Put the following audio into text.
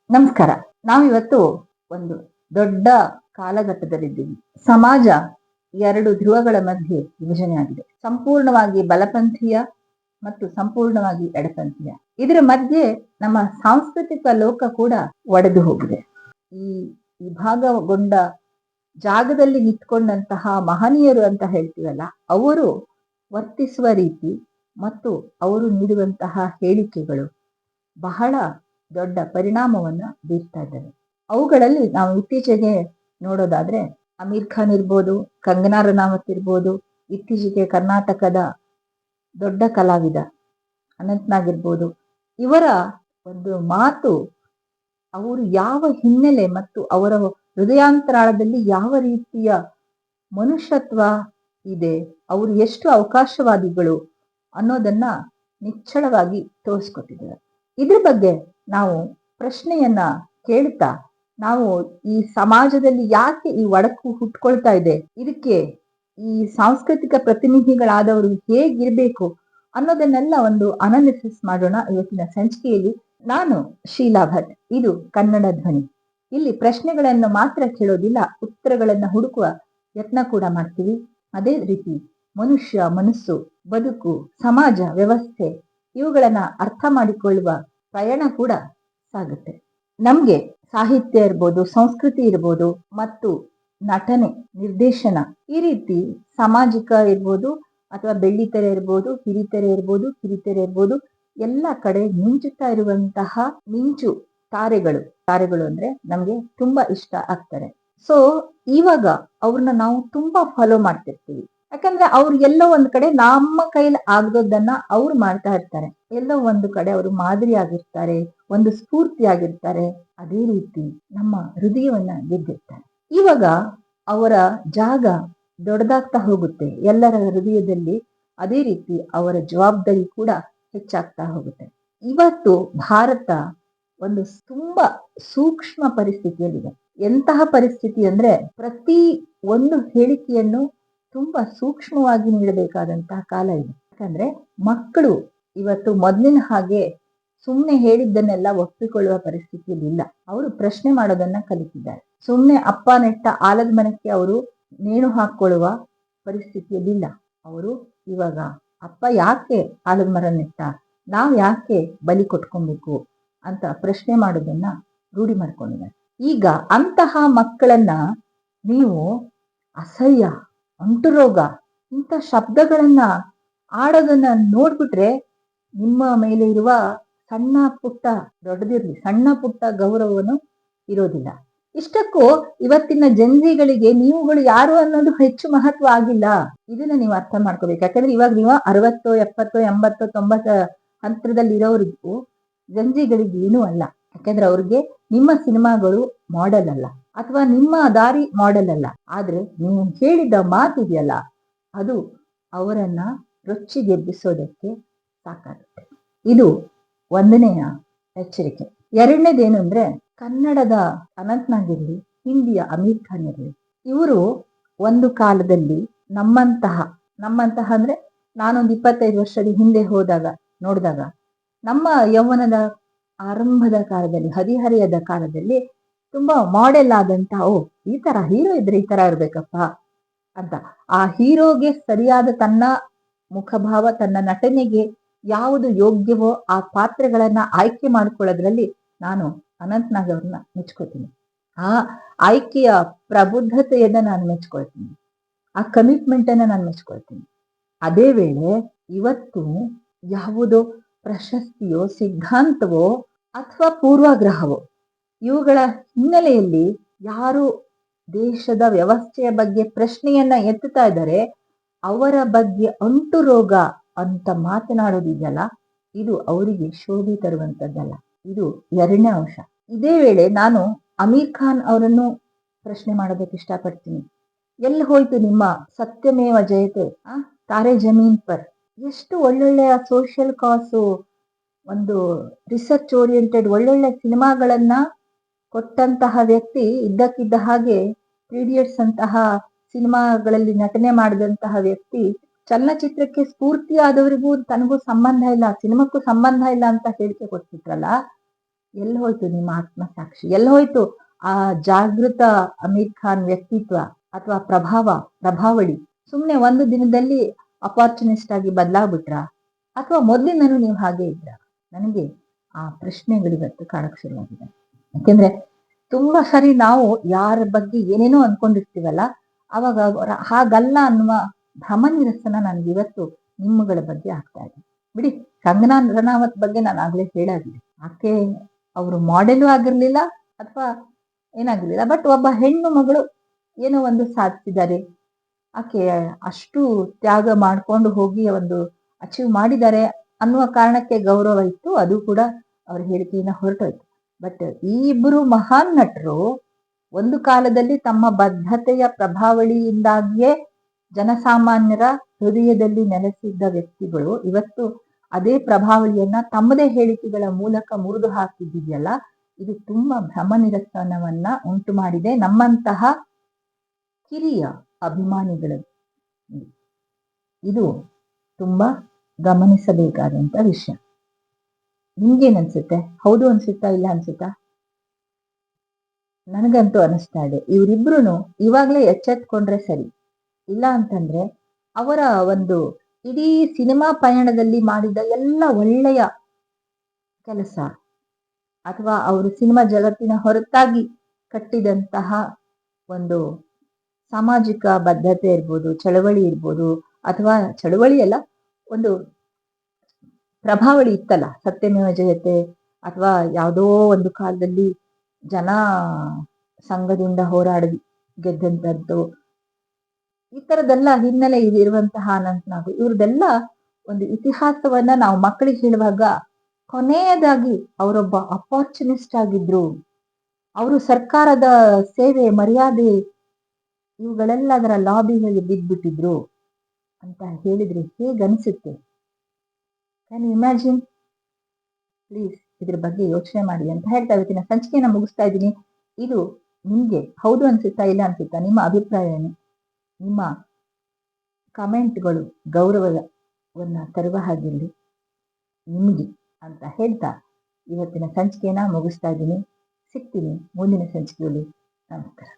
ನಮಸ್ಕಾರ. ನಾವಿವತ್ತು ಒಂದು ದೊಡ್ಡ ಕಾಲಘಟ್ಟದಲ್ಲಿದ್ದೀವಿ. ಸಮಾಜ ಎರಡು ಧ್ರುವಗಳ ಮಧ್ಯೆ ವಿಭಜನೆ ಆಗಿದೆ. ಸಂಪೂರ್ಣವಾಗಿ ಬಲಪಂಥೀಯ ಮತ್ತು ಸಂಪೂರ್ಣವಾಗಿ ಎಡಪಂಥೀಯ. ಇದರ ಮಧ್ಯೆ ನಮ್ಮ ಸಾಂಸ್ಕೃತಿಕ ಲೋಕ ಕೂಡ ಒಡೆದು ಹೋಗಿದೆ. ಈ ವಿಭಾಗಗೊಂಡ ಜಾಗದಲ್ಲಿ ನಿಂತ್ಕೊಂಡಂತಹ ಮಹನೀಯರು ಅಂತ ಹೇಳ್ತೀವಲ್ಲ, ಅವರು ವರ್ತಿಸುವ ರೀತಿ ಮತ್ತು ಅವರು ನೀಡುವಂತಹ ಹೇಳಿಕೆಗಳು ಬಹಳ ದೊಡ್ಡ ಪರಿಣಾಮವನ್ನ ಬೀರ್ತಾ ಇದ್ದಾರೆ. ಅವುಗಳಲ್ಲಿ ನಾವು ಇತ್ತೀಚೆಗೆ ನೋಡೋದಾದ್ರೆ ಅಮೀರ್ ಖಾನ್ ಇರ್ಬೋದು, ಕಂಗನಾ ರನಾವತ್ ಇರ್ಬೋದು, ಇತ್ತೀಚೆಗೆ ಕರ್ನಾಟಕದ ದೊಡ್ಡ ಕಲಾವಿದ ಅನಂತ್ನಾಗ್ ಇರ್ಬೋದು, ಇವರ ಒಂದು ಮಾತು, ಅವರು ಯಾವ ಹಿನ್ನೆಲೆ ಮತ್ತು ಅವರ ಹೃದಯಾಂತರಾಳದಲ್ಲಿ ಯಾವ ರೀತಿಯ ಮನುಷ್ಯತ್ವ ಇದೆ, ಅವರು ಎಷ್ಟು ಅವಕಾಶವಾದಿಗಳು ಅನ್ನೋದನ್ನ ನಿಚ್ಚಳವಾಗಿ ತೋರಿಸ್ಕೊಟ್ಟಿದ್ದಾರೆ. ಇದ್ರ ಬಗ್ಗೆ ನಾವು ಪ್ರಶ್ನೆಯನ್ನ ಕೇಳ್ತಾ, ನಾವು ಈ ಸಮಾಜದಲ್ಲಿ ಯಾಕೆ ಈ ಒಡಕು ಹುಟ್ಕೊಳ್ತಾ ಇದೆ, ಇದಕ್ಕೆ ಈ ಸಾಂಸ್ಕೃತಿಕ ಪ್ರತಿನಿಧಿಗಳಾದವರು ಹೇಗಿರ್ಬೇಕು ಅನ್ನೋದನ್ನೆಲ್ಲ ಒಂದು ಅನಾಲಿಸಿಸ್ ಮಾಡೋಣ ಇವತ್ತಿನ ಸಂಚಿಕೆಯಲ್ಲಿ. ನಾನು ಶೀಲಾ ಭಟ್, ಇದು ಕನ್ನಡ ಧ್ವನಿ. ಇಲ್ಲಿ ಪ್ರಶ್ನೆಗಳನ್ನು ಮಾತ್ರ ಕೇಳೋದಿಲ್ಲ, ಉತ್ತರಗಳನ್ನ ಹುಡುಕುವ ಯತ್ನ ಕೂಡ ಮಾಡ್ತೀವಿ. ಅದೇ ರೀತಿ ಮನುಷ್ಯ ಮನಸ್ಸು, ಬದುಕು, ಸಮಾಜ ವ್ಯವಸ್ಥೆ ಇವುಗಳನ್ನ ಅರ್ಥ ಮಾಡಿಕೊಳ್ಳುವ ಪ್ರಯಾಣ ಕೂಡ ಸಾಗುತ್ತೆ. ನಮ್ಗೆ ಸಾಹಿತ್ಯ ಇರ್ಬೋದು, ಸಂಸ್ಕೃತಿ ಇರ್ಬೋದು, ಮತ್ತು ನಟನೆ, ನಿರ್ದೇಶನ, ಈ ರೀತಿ ಸಾಮಾಜಿಕ ಇರ್ಬೋದು ಅಥವಾ ಬೆಳ್ಳಿತೆರೆ ಇರ್ಬೋದು, ಹಿರಿತೆರೆ ಇರ್ಬೋದು, ಕಿರಿತೆರೆ ಇರ್ಬೋದು, ಎಲ್ಲ ಕಡೆ ಮಿಂಚುತ್ತಾ ಇರುವಂತಹ ಮಿಂಚು ತಾರೆಗಳು ಅಂದ್ರೆ ನಮ್ಗೆ ತುಂಬಾ ಇಷ್ಟ ಆಗ್ತಾರೆ. ಸೊ ಇವಾಗ ಅವ್ರನ್ನ ನಾವು ತುಂಬಾ ಫಾಲೋ ಮಾಡ್ತಿರ್ತೀವಿ. ಯಾಕಂದ್ರೆ ಅವ್ರು ಎಲ್ಲೋ ಒಂದ್ ಕಡೆ ನಮ್ಮ ಕೈಲಿ ಆಗದನ್ನ ಅವ್ರು ಮಾಡ್ತಾ ಇರ್ತಾರೆ. ಎಲ್ಲೋ ಒಂದು ಕಡೆ ಅವರು ಮಾದರಿ ಆಗಿರ್ತಾರೆ, ಒಂದು ಸ್ಫೂರ್ತಿ ಆಗಿರ್ತಾರೆ. ಅದೇ ರೀತಿ ನಮ್ಮ ಹೃದಯವನ್ನ ಗೆದ್ದಿರ್ತಾರೆ. ಇವಾಗ ಅವರ ಜಾಗ ದೊಡ್ಡದಾಗ್ತಾ ಹೋಗುತ್ತೆ ಎಲ್ಲರ ಹೃದಯದಲ್ಲಿ. ಅದೇ ರೀತಿ ಅವರ ಜವಾಬ್ದಾರಿ ಕೂಡ ಹೆಚ್ಚಾಗ್ತಾ ಹೋಗುತ್ತೆ. ಇವತ್ತು ಭಾರತ ಒಂದು ತುಂಬಾ ಸೂಕ್ಷ್ಮ ಪರಿಸ್ಥಿತಿಯಲ್ಲಿದೆ. ಎಂತಹ ಪರಿಸ್ಥಿತಿ ಅಂದ್ರೆ ಪ್ರತಿ ಒಂದು ಹೇಳಿಕೆಯನ್ನು ತುಂಬಾ ಸೂಕ್ಷ್ಮವಾಗಿ ನೀಡಬೇಕಾದಂತಹ ಕಾಲ ಇದೆ. ಯಾಕಂದ್ರೆ ಮಕ್ಕಳು ಇವತ್ತು ಮೊದಲಿನ ಹಾಗೆ ಸುಮ್ನೆ ಹೇಳಿದ್ದನ್ನೆಲ್ಲ ಒಪ್ಪಿಕೊಳ್ಳುವ ಪರಿಸ್ಥಿತಿಯಲ್ಲಿ ಇಲ್ಲ. ಅವರು ಪ್ರಶ್ನೆ ಮಾಡೋದನ್ನ ಕಲಿತಿದ್ದಾರೆ. ಸುಮ್ನೆ ಅಪ್ಪ ನೆಟ್ಟ ಆಲದ ಮರಕ್ಕೆ ಅವರು ನೇಣು ಹಾಕೊಳ್ಳುವ ಪರಿಸ್ಥಿತಿಯಲ್ಲಿಲ್ಲ. ಅವರು ಇವಾಗ ಅಪ್ಪ ಯಾಕೆ ಆಲದ ಮರ ನೆಟ್ಟ, ನಾವ್ ಯಾಕೆ ಬಲಿ ಕೊಟ್ಕೊಬೇಕು ಅಂತ ಪ್ರಶ್ನೆ ಮಾಡೋದನ್ನ ರೂಢಿ ಮಾಡ್ಕೊಂಡಿದ್ದಾರೆ. ಈಗ ಅಂತಹ ಮಕ್ಕಳನ್ನ ನೀವು ಅಸಹ್ಯ, ಅಂಟುರೋಗ ಇಂಥ ಶಬ್ದಗಳನ್ನ ಆಡೋದನ್ನ ನೋಡ್ಬಿಟ್ರೆ ನಿಮ್ಮ ಮೇಲೆ ಇರುವ ಸಣ್ಣ ಪುಟ್ಟ, ದೊಡ್ಡದಿರ್ಲಿ ಸಣ್ಣ ಪುಟ್ಟ ಗೌರವವನ್ನು ಇರೋದಿಲ್ಲ. ಇಷ್ಟಕ್ಕೂ ಇವತ್ತಿನ ಜನ್ಜಿಗಳಿಗೆ ನೀವುಗಳು ಯಾರು ಅನ್ನೋದು ಹೆಚ್ಚು ಮಹತ್ವ ಆಗಿಲ್ಲ. ಇದನ್ನ ನೀವು ಅರ್ಥ ಮಾಡ್ಕೋಬೇಕು. ಯಾಕಂದ್ರೆ ಇವಾಗ ನೀವು 60, 70, 80, 90 ಹಂತದಲ್ಲಿ ಇರೋರಿಗೂ ಜಂಜಿಗಳಿಗೆ ಏನೂ ಅಲ್ಲ. ಯಾಕಂದ್ರೆ ಅವ್ರಿಗೆ ನಿಮ್ಮ ಸಿನಿಮಾಗಳು ಮಾಡೆಲ್ ಅಲ್ಲ, ಅಥವಾ ನಿಮ್ಮ ದಾರಿ ಮಾಡೆಲ್ ಅಲ್ಲ. ಆದ್ರೆ ನೀವು ಹೇಳಿದ ಮಾತಿದೆಯಲ್ಲ, ಅದು ಅವರನ್ನ ರೊಚ್ಚಿಗೆಬ್ಬಿಸೋದಕ್ಕೆ ಸಾಕಾಗುತ್ತೆ. ಇದು ಒಂದನೆಯ ಎಚ್ಚರಿಕೆ. ಎರಡನೇದೇನು ಅಂದ್ರೆ, ಕನ್ನಡದ ಅನಂತ್ನಾಗ್ ಇರ್ಲಿ, ಹಿಂದಿಯ ಅಮೀರ್ ಖಾನ್ ಇರ್ಲಿ, ಇವರು ಒಂದು ಕಾಲದಲ್ಲಿ ನಮ್ಮಂತಹ ಅಂದ್ರೆ ನಾನೊಂದು 25 ವರ್ಷದ ಹಿಂದೆ ನೋಡಿದಾಗ ನಮ್ಮ ಯೌವನದ ಆರಂಭದ ಕಾಲದಲ್ಲಿ, ಹದಿಹರೆಯದ ಕಾಲದಲ್ಲಿ ತುಂಬಾ ಮಾಡೆಲ್ ಆದಂತ, ಈ ತರ ಹೀರೋ ಇದ್ರೆ ಈ ತರ ಇರ್ಬೇಕಪ್ಪ ಅಂತ, ಆ ಹೀರೋಗೆ ಸರಿಯಾದ ತನ್ನ ಮುಖಭಾವ, ತನ್ನ ನಟನೆಗೆ ಯಾವುದು ಯೋಗ್ಯವೋ ಆ ಪಾತ್ರಗಳನ್ನ ಆಯ್ಕೆ ಮಾಡ್ಕೊಳ್ಳೋದ್ರಲ್ಲಿ ನಾನು ಅನಂತ್ನಾಗ್ ಅವ್ರನ್ನ ಮೆಚ್ಕೋತೀನಿ. ಆ ಆಯ್ಕೆಯ ಪ್ರಬುದ್ಧತೆಯನ್ನ ನಾನು ಮೆಚ್ಕೊಳ್ತೀನಿ, ಆ ಕಮಿಟ್ಮೆಂಟ್ ಅನ್ನ ನಾನು ಮೆಚ್ಕೊಳ್ತೀನಿ. ಅದೇ ವೇಳೆ ಇವತ್ತು ಯಾವುದೋ ಪ್ರಶಸ್ತಿಯೋ, ಸಿದ್ಧಾಂತವೋ ಅಥವಾ ಪೂರ್ವಾಗ್ರಹವೋ, ಇವುಗಳ ಹಿನ್ನೆಲೆಯಲ್ಲಿ ಯಾರು ದೇಶದ ವ್ಯವಸ್ಥೆಯ ಬಗ್ಗೆ ಪ್ರಶ್ನೆಯನ್ನ ಎತ್ತುತ್ತಾ ಇದ್ದಾರೆ, ಅವರ ಬಗ್ಗೆ ಅಂಟು ರೋಗ ಅಂತ ಮಾತನಾಡೋದಿದೆಯಲ್ಲ, ಇದು ಅವರಿಗೆ ಶೋಭೆ ತರುವಂತದ್ದಲ್ಲ. ಇದು ಎರಡನೇ ಅಂಶ. ಇದೇ ವೇಳೆ ನಾನು ಅಮೀರ್ ಖಾನ್ ಅವರನ್ನು ಪ್ರಶ್ನೆ ಮಾಡೋದಕ್ಕೆ ಇಷ್ಟಪಡ್ತೀನಿ. ಎಲ್ಲಿ ಹೋಯ್ತು ನಿಮ್ಮ ಸತ್ಯಮೇವ ಜಯತೆ, ತಾರೆ ಜಮೀನ್ ಪರ್, ಎಷ್ಟು ಒಳ್ಳೊಳ್ಳೆಯ ಸೋಷಿಯಲ್ ಕಾಸು, ಒಂದು ರಿಸರ್ಚ್ ಓರಿಯೆಂಟೆಡ್ ಒಳ್ಳೊಳ್ಳೆ ಸಿನಿಮಾಗಳನ್ನ ಕೊಟ್ಟಂತಹ ವ್ಯಕ್ತಿ, ಇದ್ದಕ್ಕಿದ್ದ ಹಾಗೆ 3 Idiots ಅಂತಹ ಸಿನಿಮಾಗಳಲ್ಲಿ ನಟನೆ ಮಾಡಿದಂತಹ ವ್ಯಕ್ತಿ ಚಲನಚಿತ್ರಕ್ಕೆ ಸ್ಫೂರ್ತಿಯಾದವರಿಗೂ ತನಗೂ ಸಂಬಂಧ ಇಲ್ಲ, ಸಿನಿಮಾಕ್ಕೂ ಸಂಬಂಧ ಇಲ್ಲ ಅಂತ ಹೇಳಿಕೆ ಕೊಡ್ತಿದ್ರಲ್ಲ, ಎಲ್ಲಿ ಹೋಯ್ತು ನಿಮ್ಮ ಆತ್ಮಸಾಕ್ಷಿ? ಎಲ್ಲಿ ಹೋಯ್ತು ಆ ಜಾಗೃತ ಅಮೀರ್ ಖಾನ್ ವ್ಯಕ್ತಿತ್ವ ಅಥವಾ ಪ್ರಭಾವಳಿ? ಸುಮ್ನೆ ಒಂದು ದಿನದಲ್ಲಿ ಅಪಾರ್ಚುನಿಸ್ಟ್ ಆಗಿ ಬದಲಾಗ್ಬಿಟ್ರ ಅಥವಾ ಮೊದ್ಲಿಂದನೂ ನೀವು ಹಾಗೆ ಇದ್ರ? ನನಗೆ ಆ ಪ್ರಶ್ನೆಗಳಿವತ್ತು ಕಾಡಕ್ ಶುರುವಾಗಿದೆ. ಯಾಕೆಂದ್ರೆ ತುಂಬಾ ಸರಿ ನಾವು ಯಾರ ಬಗ್ಗೆ ಏನೇನೋ ಅನ್ಕೊಂಡಿರ್ತೀವಲ್ಲ, ಅವಾಗ ಹಾಗಲ್ಲ ಅನ್ನುವ ಭ್ರಮ ನಿರಸನ ನನ್ಗೆ ಇವತ್ತು ನಿಮ್ಮಗಳ ಬಗ್ಗೆ ಆಗ್ತಾ ಇದೆ. ಬಿಡಿ, ಕಂಗನಾ ರನಾವತ್ ಬಗ್ಗೆ ನಾನು ಆಗ್ಲೇ ಹೇಳಾಗಿದೆ. ಆಕೆ ಅವರು ಮಾಡೆಲು ಆಗಿರ್ಲಿಲ್ಲ ಅಥವಾ ಏನಾಗಿರ್ಲಿಲ್ಲ, ಬಟ್ ಒಬ್ಬ ಹೆಣ್ಣು ಮಗಳು ಏನೋ ಒಂದು ಸಾಧಿಸಿದ್ದಾರೆ. ಆಕೆ ಅಷ್ಟು ತ್ಯಾಗ ಮಾಡ್ಕೊಂಡು ಹೋಗಿ ಒಂದು ಅಚೀವ್ ಮಾಡಿದ್ದಾರೆ ಅನ್ನುವ ಕಾರಣಕ್ಕೆ ಗೌರವ ಇತ್ತು, ಅದು ಕೂಡ ಅವ್ರ ಹೇಳಿಕೆಯಿಂದ ಹೊರಟೋಯ್ತು. ಬಟ್ ಈ ಇಬ್ಬರು ಮಹಾನ್ ನಟರು ಒಂದು ಕಾಲದಲ್ಲಿ ತಮ್ಮ ಬದ್ಧತೆಯ ಪ್ರಭಾವಳಿಯಿಂದಾಗಿಯೇ ಜನಸಾಮಾನ್ಯರ ಹೃದಯದಲ್ಲಿ ನೆಲೆಸಿದ್ದ ವ್ಯಕ್ತಿಗಳು ಇವತ್ತು ಅದೇ ಪ್ರಭಾವಳಿಯನ್ನ ತಮ್ಮದೇ ಹೇಳಿಕೆಗಳ ಮೂಲಕ ಮುರಿದು ಹಾಕಿದ್ದಿದೆಯಲ್ಲ, ಇದು ತುಂಬಾ ಭ್ರಮ ನಿರಸನವನ್ನ ಉಂಟು ಮಾಡಿದೆ ನಮ್ಮಂತಹ ಕಿರಿಯ ಅಭಿಮಾನಿಗಳ. ಇದು ತುಂಬಾ ಗಮನಿಸಬೇಕಾದಂತ ವಿಷಯ. ನಿಮ್ಗೇನ್ ಅನ್ಸುತ್ತೆ? ಹೌದು ಅನ್ಸುತ್ತಾ, ಇಲ್ಲ ಅನ್ಸುತ್ತಾ? ನನಗಂತೂ ಅನಿಸ್ತಾ ಇದೆ ಇವರಿಬ್ರು ಇವಾಗ್ಲೇ ಎಚ್ಚೆತ್ಕೊಂಡ್ರೆ ಸರಿ. ಇಲ್ಲ ಅಂತಂದ್ರೆ ಅವರ ಒಂದು ಇಡೀ ಸಿನಿಮಾ ಪಯಣದಲ್ಲಿ ಮಾಡಿದ ಎಲ್ಲ ಒಳ್ಳೆಯ ಕೆಲಸ ಅಥವಾ ಅವರು ಸಿನಿಮಾ ಜಗತ್ತಿನ ಹೊರತಾಗಿ ಕಟ್ಟಿದಂತಹ ಒಂದು ಸಾಮಾಜಿಕ ಬದ್ಧತೆ ಇರ್ಬೋದು, ಚಳವಳಿ ಇರ್ಬೋದು, ಅಥವಾ ಚಳವಳಿ ಅಲ್ಲ, ಒಂದು ಪ್ರಭಾವಳಿ ಇತ್ತಲ್ಲ, ಸತ್ಯಮೇವ ಜಯತೆ ಅಥವಾ ಯಾವುದೋ ಒಂದು ಕಾಲದಲ್ಲಿ ಜನ ಸಂಘದಿಂದ ಹೋರಾಡಿ ಗೆದ್ದಂಥದ್ದು, ಈ ತರದೆಲ್ಲ ಹಿನ್ನೆಲೆ ಇರುವಂತಹ ಅನಂತನಾಗ್, ಇವ್ರದೆಲ್ಲ ಒಂದು ಇತಿಹಾಸವನ್ನ ನಾವು ಮಕ್ಕಳಿಗೆ ಹೇಳುವಾಗ ಕೊನೆಯದಾಗಿ ಅವರೊಬ್ಬ ಅಪಾರ್ಚುನಿಸ್ಟ್ ಆಗಿದ್ರು, ಅವರು ಸರ್ಕಾರದ ಸೇವೆ ಮರ್ಯಾದೆ ಇವುಗಳೆಲ್ಲದರ ಲಾಬಿಗಳಿಗೆ ಬಿದ್ದ್ಬಿಟ್ಟಿದ್ರು ಅಂತ ಹೇಳಿದ್ರೆ ಹೇಗನ್ಸುತ್ತೆ? Can you imagine? ಪ್ಲೀಸ್ ಇದ್ರ ಬಗ್ಗೆ ಯೋಚನೆ ಮಾಡಿ ಅಂತ ಹೇಳ್ತಾ ಇವತ್ತಿನ ಸಂಚಿಕೆನ ಮುಗಿಸ್ತಾ ಇದ್ದೀನಿ. ಇದು ನಿಮ್ಗೆ ಹೌದು ಅನ್ಸುತ್ತಾ, ಇಲ್ಲ ಅನ್ಸುತ್ತಾ? ನಿಮ್ಮ ಅಭಿಪ್ರಾಯ ಏನು? ನಿಮ್ಮ ಕಮೆಂಟ್ಗಳು ಗೌರವವನ್ನ ತರುವ ಹಾಗಿರಲಿ ನಿಮ್ಗೆ ಅಂತ ಹೇಳ್ತಾ ಇವತ್ತಿನ ಸಂಚಿಕೆನ ಮುಗಿಸ್ತಾ ಇದ್ದೀನಿ. ಸಿಗ್ತೀನಿ ಮುಂದಿನ ಸಂಚಿಕೆಯಲ್ಲಿ. ನಮಸ್ಕಾರ.